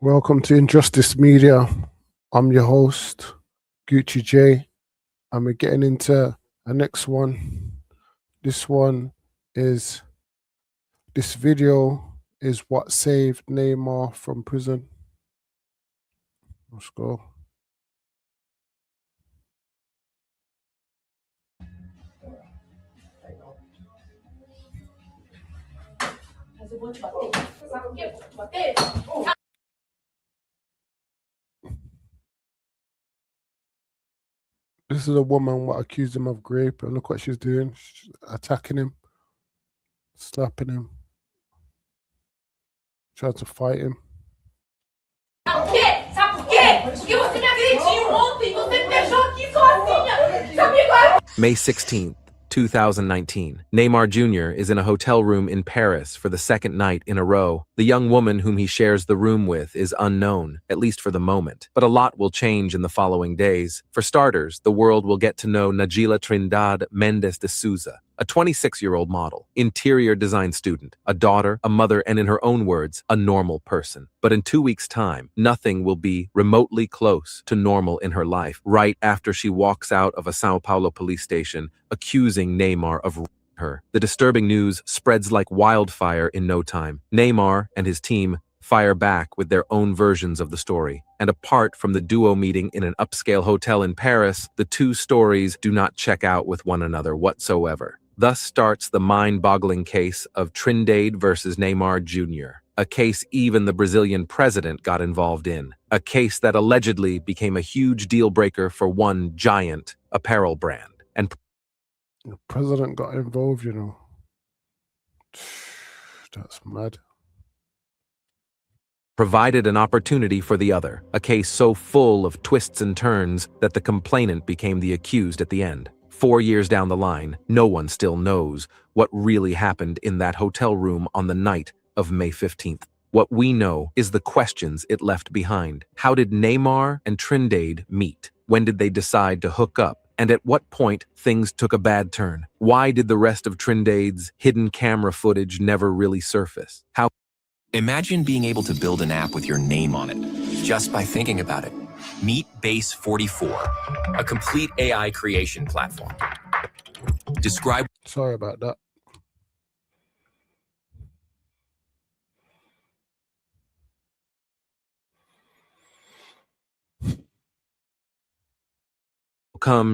Welcome to Injustice Media. I'm your host, Gucci J, and we're getting into the next one. This video is what saved Neymar from prison. Let's go. This is a woman what accused him of rape, and look what she's doing. She's attacking him, slapping him, trying to fight him. May 16th, 2019. Neymar Jr. is in a hotel room in Paris for the second night in a row. The young woman whom he shares the room with is unknown, at least for the moment. But a lot will change in the following days. For starters, the world will get to know Nagila Trindade Mendes de Souza, a 26-year-old model, interior design student, a daughter, a mother, and in her own words, a normal person. But in 2 weeks' time, nothing will be remotely close to normal in her life, right after she walks out of a Sao Paulo police station accusing Neymar of her. The disturbing news spreads like wildfire in no time. Neymar and his team fire back with their own versions of the story. And apart from the duo meeting in an upscale hotel in Paris, the two stories do not check out with one another whatsoever. Thus starts the mind-boggling case of Trindade versus Neymar Jr., a case even the Brazilian president got involved in, a case that allegedly became a huge deal-breaker for one giant apparel brand. And the president got involved, you know. That's mad. Provided an opportunity for the other, a case so full of twists and turns that the complainant became the accused at the end. 4 years down the line, no one still knows what really happened in that hotel room on the night of May 15th. What we know is the questions it left behind. How did Neymar and Trindade meet? When did they decide to hook up? And at what point things took a bad turn? Why did the rest of Trindade's hidden camera footage never really surface? Imagine being able to build an app with your name on it, just by thinking about it. Meet Base 44, a complete AI creation platform. Sorry about that.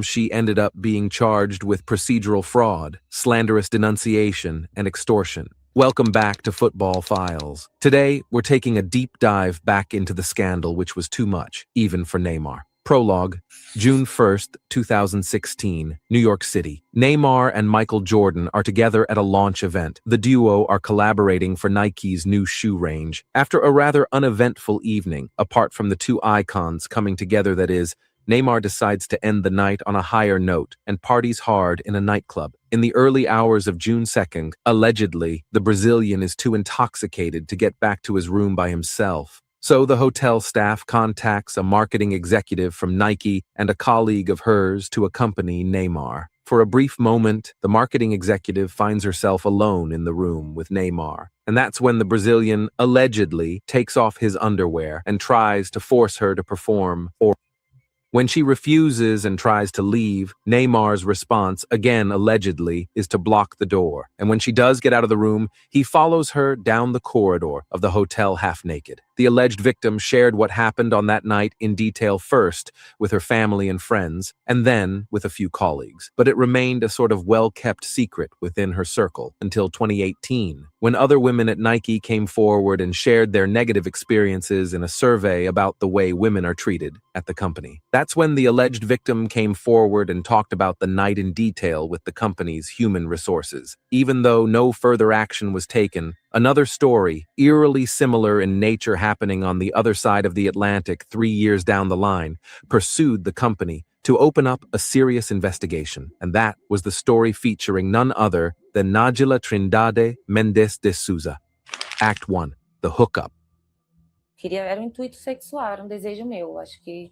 She ended up being charged with procedural fraud, slanderous denunciation, and extortion. Welcome back to Football Files. Today, we're taking a deep dive back into the scandal which was too much, even for Neymar. Prologue, June 1st, 2016, New York City. Neymar and Michael Jordan are together at a launch event. The duo are collaborating for Nike's new shoe range. After a rather uneventful evening, apart from the two icons coming together that is, Neymar decides to end the night on a higher note and parties hard in a nightclub. In the early hours of June 2nd, allegedly, the Brazilian is too intoxicated to get back to his room by himself. So the hotel staff contacts a marketing executive from Nike and a colleague of hers to accompany Neymar. For a brief moment, the marketing executive finds herself alone in the room with Neymar. And that's when the Brazilian allegedly takes off his underwear and tries to force her to perform or when she refuses and tries to leave, Neymar's response, again allegedly, is to block the door. And when she does get out of the room, he follows her down the corridor of the hotel half-naked. The alleged victim shared what happened on that night in detail first with her family and friends, and then with a few colleagues. But it remained a sort of well-kept secret within her circle until 2018, when other women at Nike came forward and shared their negative experiences in a survey about the way women are treated at the company. That's when the alleged victim came forward and talked about the night in detail with the company's human resources. Even though no further action was taken, another story, eerily similar in nature happening on the other side of the Atlantic 3 years down the line, pursued the company to open up a serious investigation. And that was the story featuring none other than Nagila Trindade Mendes de Souza. Act 1, The Hookup. Era um intuito sexual, era desejo meu. Acho que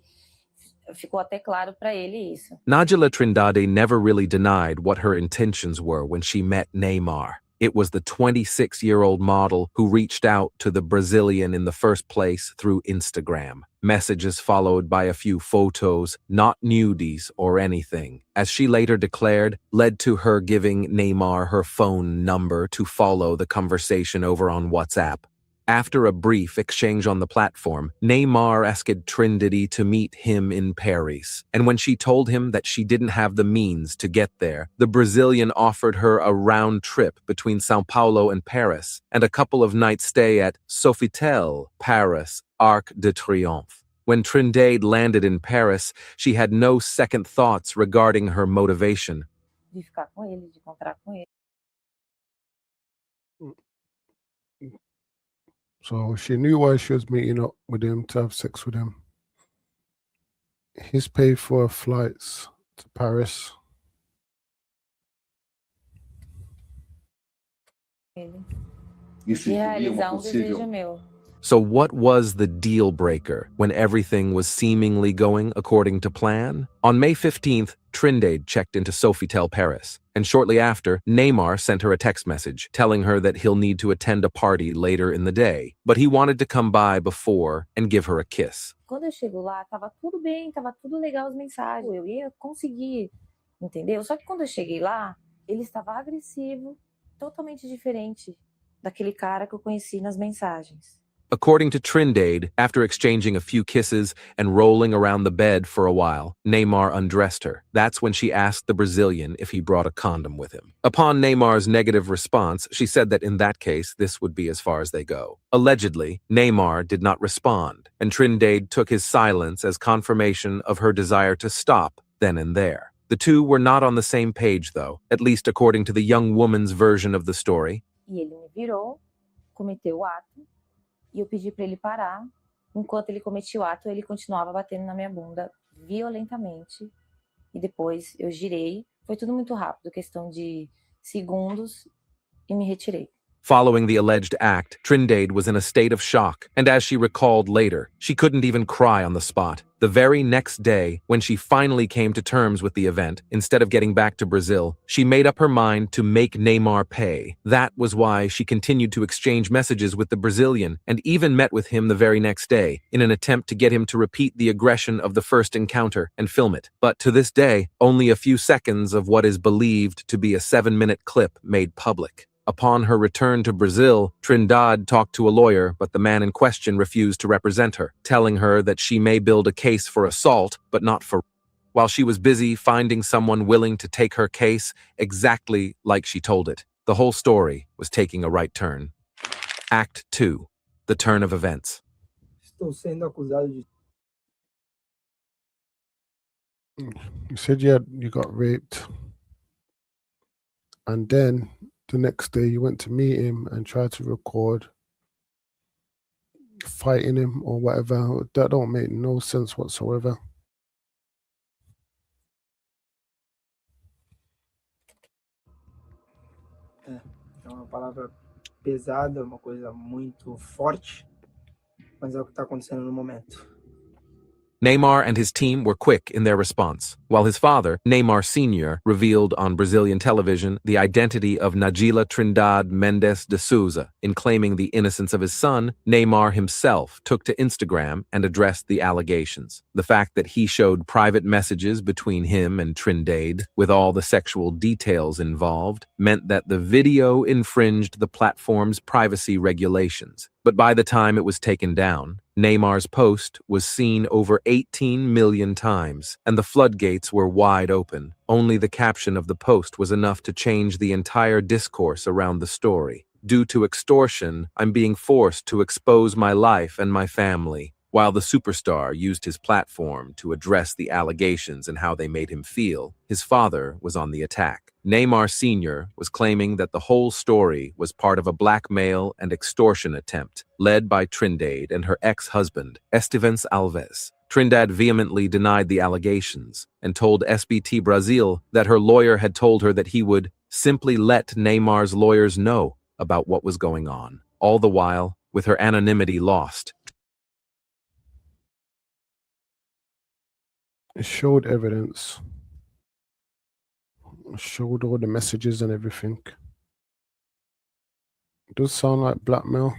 ficou até claro para ele isso. Nagila Trindade never really denied what her intentions were when she met Neymar. It was the 26-year-old model who reached out to the Brazilian in the first place through Instagram. Messages followed by a few photos, not nudies or anything, as she later declared, led to her giving Neymar her phone number to follow the conversation over on WhatsApp. After a brief exchange on the platform, Neymar asked Trindade to meet him in Paris, and when she told him that she didn't have the means to get there, the Brazilian offered her a round trip between São Paulo and Paris, and a couple of nights stay at Sofitel, Paris, Arc de Triomphe. When Trindade landed in Paris, she had no second thoughts regarding her motivation. De ficar com ele, de encontrar com ele. So she knew why she was meeting up with him, to have sex with him. He's paid for flights to Paris. Ele. Isso E incluía realizar uma desejo possível meu. So what was the deal breaker when everything was seemingly going according to plan? On May 15th, Trindade checked into Sofitel Paris, and shortly after, Neymar sent her a text message telling her that he'll need to attend a party later in the day, but he wanted to come by before and give her a kiss. Quando eu chego lá, tava tudo bem, tava tudo legal as mensagens. Eu ia conseguir, entendeu? Só que quando eu cheguei lá, ele estava agressivo, totalmente diferente daquele cara que eu conheci nas mensagens. According to Trindade, after exchanging a few kisses and rolling around the bed for a while, Neymar undressed her. That's when she asked the Brazilian if he brought a condom with him. Upon Neymar's negative response, she said that in that case, this would be as far as they go. Allegedly, Neymar did not respond, and Trindade took his silence as confirmation of her desire to stop then and there. The two were not on the same page, though, at least according to the young woman's version of the story. E ele me virou, cometeu o ato, e eu pedi para ele parar. Enquanto ele cometia o ato, ele continuava batendo na minha bunda violentamente. E depois eu girei. Foi tudo muito rápido, questão de segundos, e me retirei. Following the alleged act, Trindade was in a state of shock, and as she recalled later, she couldn't even cry on the spot. The very next day, when she finally came to terms with the event, instead of getting back to Brazil, she made up her mind to make Neymar pay. That was why she continued to exchange messages with the Brazilian, and even met with him the very next day, in an attempt to get him to repeat the aggression of the first encounter and film it. But to this day, only a few seconds of what is believed to be a 7-minute clip made public. Upon her return to Brazil, Trindade talked to a lawyer, but the man in question refused to represent her, telling her that she may build a case for assault, but not for... While she was busy finding someone willing to take her case exactly like she told it, the whole story was taking a right turn. Act 2. The turn of events. Estou sendo acusado de You said you got raped, and then the next day you went to meet him and tried to record fighting him or whatever. That don't make no sense whatsoever. É uma palavra pesada, uma coisa muito forte, mas é o que está acontecendo no momento. Neymar and his team were quick in their response, while his father, Neymar Sr., revealed on Brazilian television the identity of Nagila Trindade Mendes de Souza. In claiming the innocence of his son, Neymar himself took to Instagram and addressed the allegations. The fact that he showed private messages between him and Trindade, with all the sexual details involved, meant that the video infringed the platform's privacy regulations. But by the time it was taken down, Neymar's post was seen over 18 million times, and the floodgates were wide open. Only the caption of the post was enough to change the entire discourse around the story. Due to extortion, I'm being forced to expose my life and my family. While the superstar used his platform to address the allegations and how they made him feel, his father was on the attack. Neymar Sr. was claiming that the whole story was part of a blackmail and extortion attempt, led by Trindade and her ex-husband, Estevães Alves. Trindade vehemently denied the allegations and told SBT Brazil that her lawyer had told her that he would simply let Neymar's lawyers know about what was going on, all the while with her anonymity lost. It showed evidence. It showed all the messages and everything. It does sound like blackmail.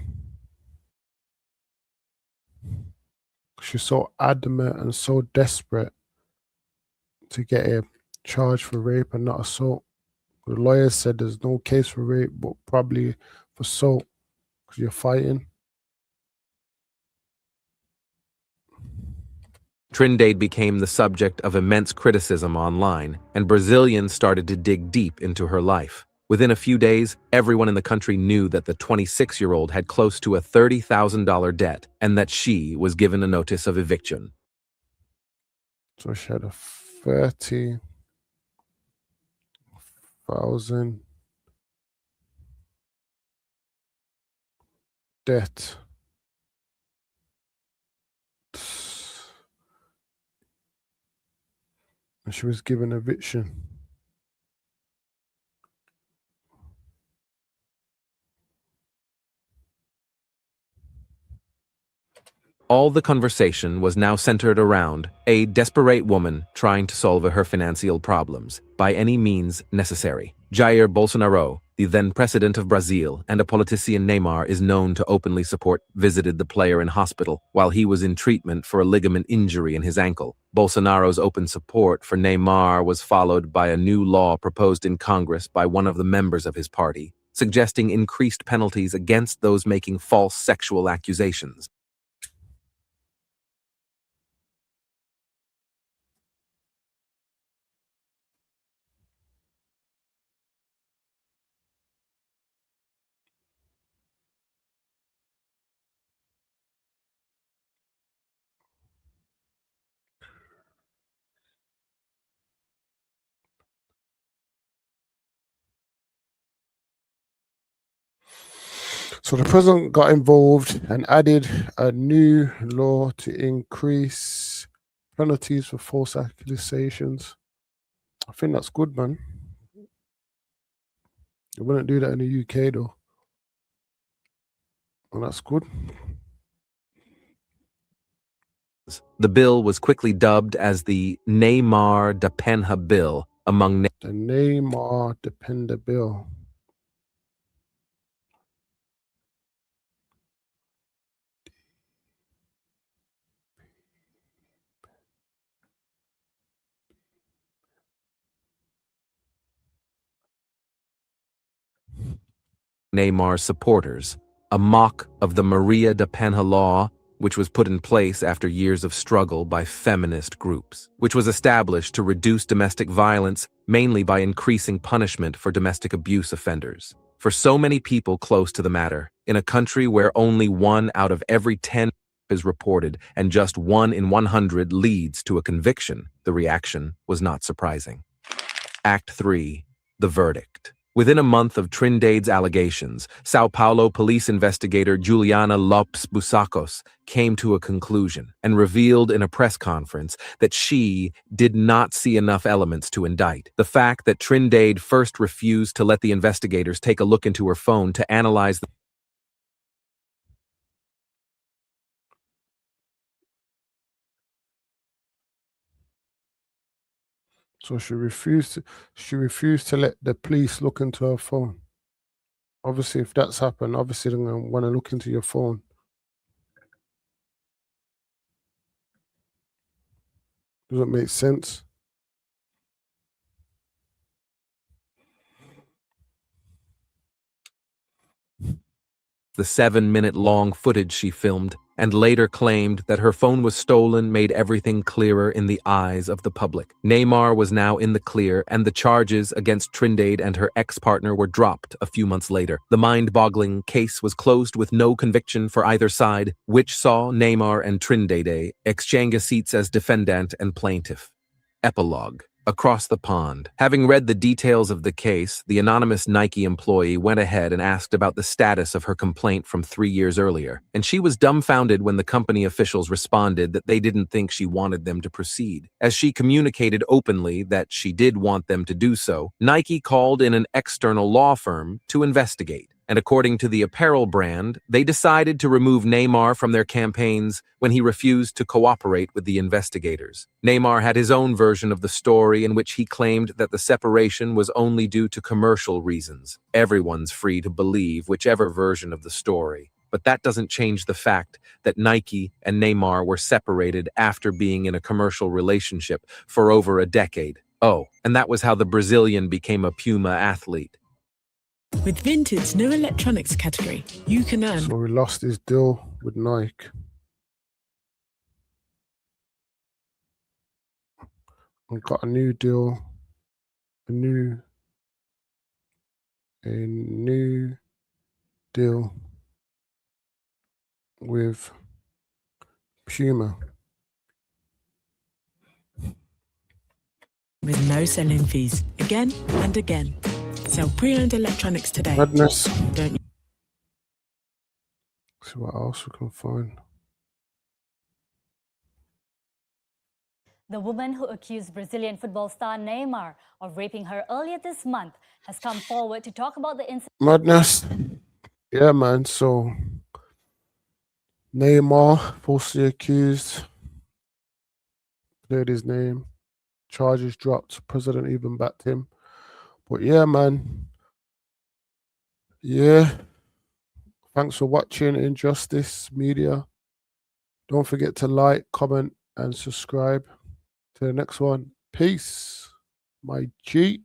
She's so adamant and so desperate to get a charge for rape and not assault. The lawyer said there's no case for rape, but probably for assault because you're fighting. Trindade became the subject of immense criticism online, and Brazilians started to dig deep into her life. Within a few days, everyone in the country knew that the 26-year-old had close to a $30,000 debt and that she was given a notice of eviction. So she had a 30,000 debt. And she was given eviction. All the conversation was now centered around a desperate woman trying to solve her financial problems by any means necessary. Jair Bolsonaro, the then president of Brazil and a politician Neymar is known to openly support, visited the player in hospital while he was in treatment for a ligament injury in his ankle. Bolsonaro's open support for Neymar was followed by a new law proposed in Congress by one of the members of his party, suggesting increased penalties against those making false sexual accusations. So the president got involved and added a new law to increase penalties for false accusations. I think that's good, man. They wouldn't do that in the UK though. And that's good. The bill was quickly dubbed as the Neymar da Penha Bill among The Neymar Depender Bill. Neymar's supporters, a mock of the Maria da Penha law, which was put in place after years of struggle by feminist groups, which was established to reduce domestic violence mainly by increasing punishment for domestic abuse offenders. For so many people close to the matter, in a country where only 1 out of every 10 is reported and just 1 in 100 leads to a conviction, the reaction was not surprising. Act 3. The verdict. Within a month of Trindade's allegations, Sao Paulo police investigator Juliana Lopes Busacos came to a conclusion and revealed in a press conference that she did not see enough elements to indict. The fact that Trindade first refused to let the investigators take a look into her phone to analyze the So she refused to let the police look into her phone. Obviously, if that's happened, obviously they're going to want to look into your phone. Doesn't make sense. the 7-minute-long footage she filmed, and later claimed that her phone was stolen made everything clearer in the eyes of the public. Neymar was now in the clear, and the charges against Trindade and her ex-partner were dropped a few months later. The mind-boggling case was closed with no conviction for either side, which saw Neymar and Trindade exchange seats as defendant and plaintiff. Epilogue. Across the pond. Having read the details of the case, the anonymous Nike employee went ahead and asked about the status of her complaint from 3 years earlier, and she was dumbfounded when the company officials responded that they didn't think she wanted them to proceed. As she communicated openly that she did want them to do so, Nike called in an external law firm to investigate. And according to the apparel brand, they decided to remove Neymar from their campaigns when he refused to cooperate with the investigators. Neymar had his own version of the story in which he claimed that the separation was only due to commercial reasons. Everyone's free to believe whichever version of the story. But that doesn't change the fact that Nike and Neymar were separated after being in a commercial relationship for over a decade. Oh, and that was how the Brazilian became a Puma athlete. With Vinted's new electronics category, you can earn. So he lost his deal with Nike. And got a new deal. A new deal with Puma. With no selling fees, again and again. Sell pre-owned electronics today. Madness. Don't you? See what else we can find. The woman who accused Brazilian football star Neymar of raping her earlier this month has come forward to talk about the incident. Madness. Yeah, man. So Neymar, falsely accused. Cleared his name. Charges dropped. President even backed him. But yeah, man. Yeah. Thanks for watching Injustice Media. Don't forget to like, comment, and subscribe. To the next one. Peace, my G.